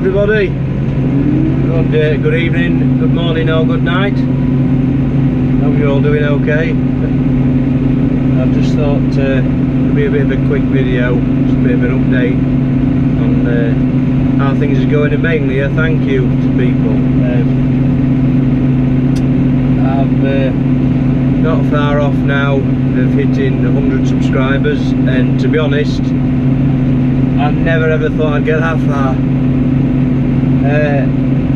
everybody. Good evening, good morning or good night. Hope you're all doing okay. I've just thought it'd be a bit of a quick video, just a bit of an update on how things are going, and mainly a thank you to people. I've not far off now of hitting 100 subscribers, and to be honest, I never ever thought I'd get that far.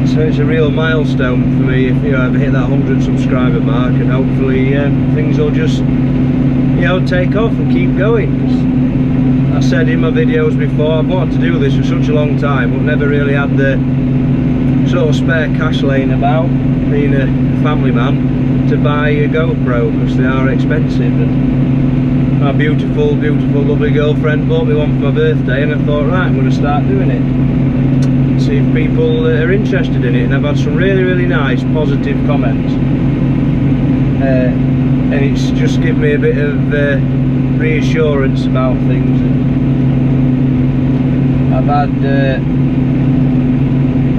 So it's a real milestone for me if you ever hit that 100 subscriber mark, and hopefully things will just, you know, take off and keep going. 'Cause I said in my videos before, I've wanted to do this for such a long time, but never really had the sort of spare cash laying about, being a family man, to buy a GoPro, because they are expensive. And my beautiful lovely girlfriend bought me one for my birthday, and I thought, right, I'm going to start doing it, see if people are interested in it. And I've had some really nice positive comments, and it's just given me a bit of reassurance about things. I've had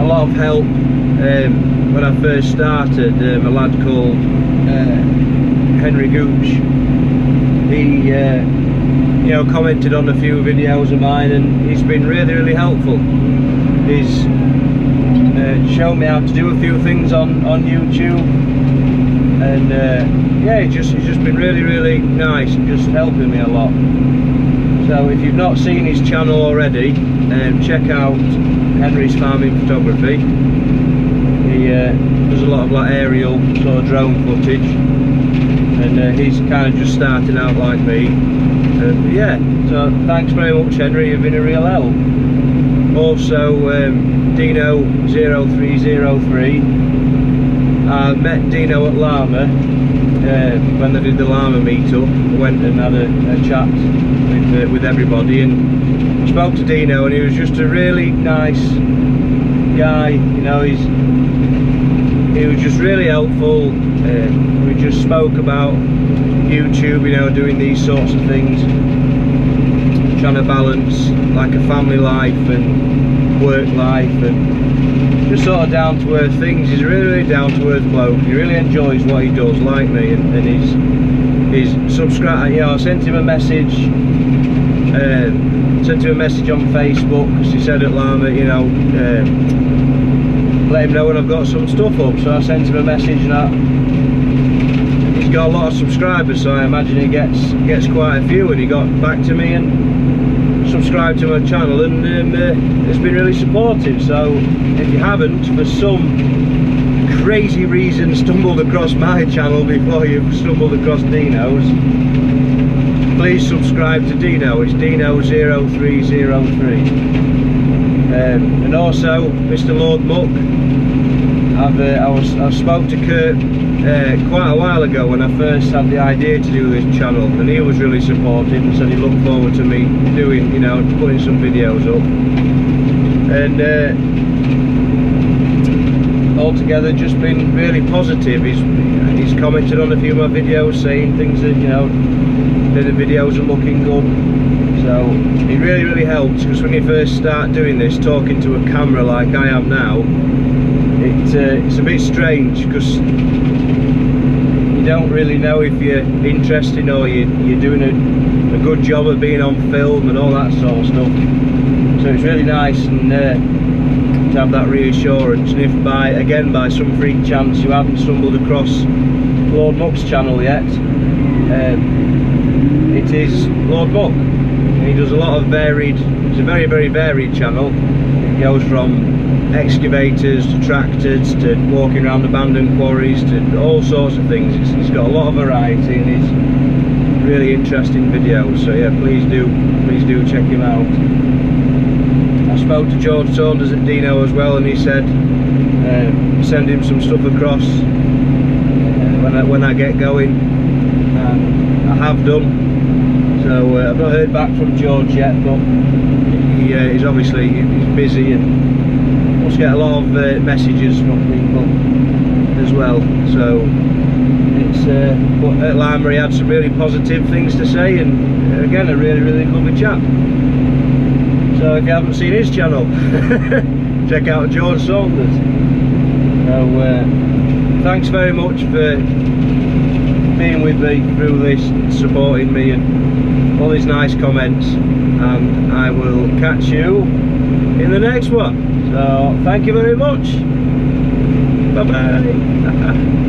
a lot of help when I first started. A lad called Gooch, he you know, commented on a few videos of mine, and he's been really helpful. He's shown me how to do a few things on YouTube, and yeah, he's just been really nice and just helping me a lot. So if you've not seen his channel already, check out Henry's Farming Photography. He does a lot of like aerial sort of drone footage, and he's kind of just starting out like me. But yeah, so thanks very much, Henry, you've been a real help. Also Deano 0303, I met Deano at Llama when they did the Llama meetup. I went and had a chat with everybody, and spoke to Deano, and he was just a really nice guy. You know, he was just really helpful. We just spoke about YouTube, you know, doing these sorts of things, trying to balance like a family life and work life, and just sort of down to earth things. He's a really down to earth bloke. He really enjoys what he does, like me, and he's subscribed. You know, I sent him a message on Facebook, because he said at Llama, you know, let him know when I've got some stuff up. So I sent him a message, and he's got a lot of subscribers, so I imagine he gets quite a few, and he got back to me and subscribed to my channel, and it's been really supportive. So if you haven't, for some crazy reason, stumbled across my channel before you've stumbled across Deano's, please subscribe to Deano. It's Deano 0303. And also Mr. Lord Muck, I spoke to Kurt quite a while ago when I first had the idea to do this channel, and he was really supportive and said he looked forward to me doing, you know, putting some videos up. And altogether just been really positive. He's commented on a few of my videos, saying things that, you know, that the videos are looking good. So it really helps, because when you first start doing this, talking to a camera like I am now, it's a bit strange, because you don't really know if you're interesting or you're doing a good job of being on film and all that sort of stuff. So it's really nice, and to have that reassurance. And if by some freak chance you haven't stumbled across Lord Muck's channel yet, it is Lord Muck. He does a lot of it's a very varied channel. It goes from excavators to tractors to walking around abandoned quarries to all sorts of things. It's got a lot of variety, and it's really interesting videos. So yeah, please do check him out. I spoke to George Saunders at Deano as well, and he said send him some stuff across when I get going, and I have done. So I've not heard back from George yet, but he's obviously busy and must get a lot of messages from people as well. So it's but at Llama he had some really positive things to say, and again a really lovely chap. So if you haven't seen his channel, check out George Saunders. So thanks very much for being with me through this, supporting me and all these nice comments, and I will catch you in the next one. So thank you very much. Bye bye.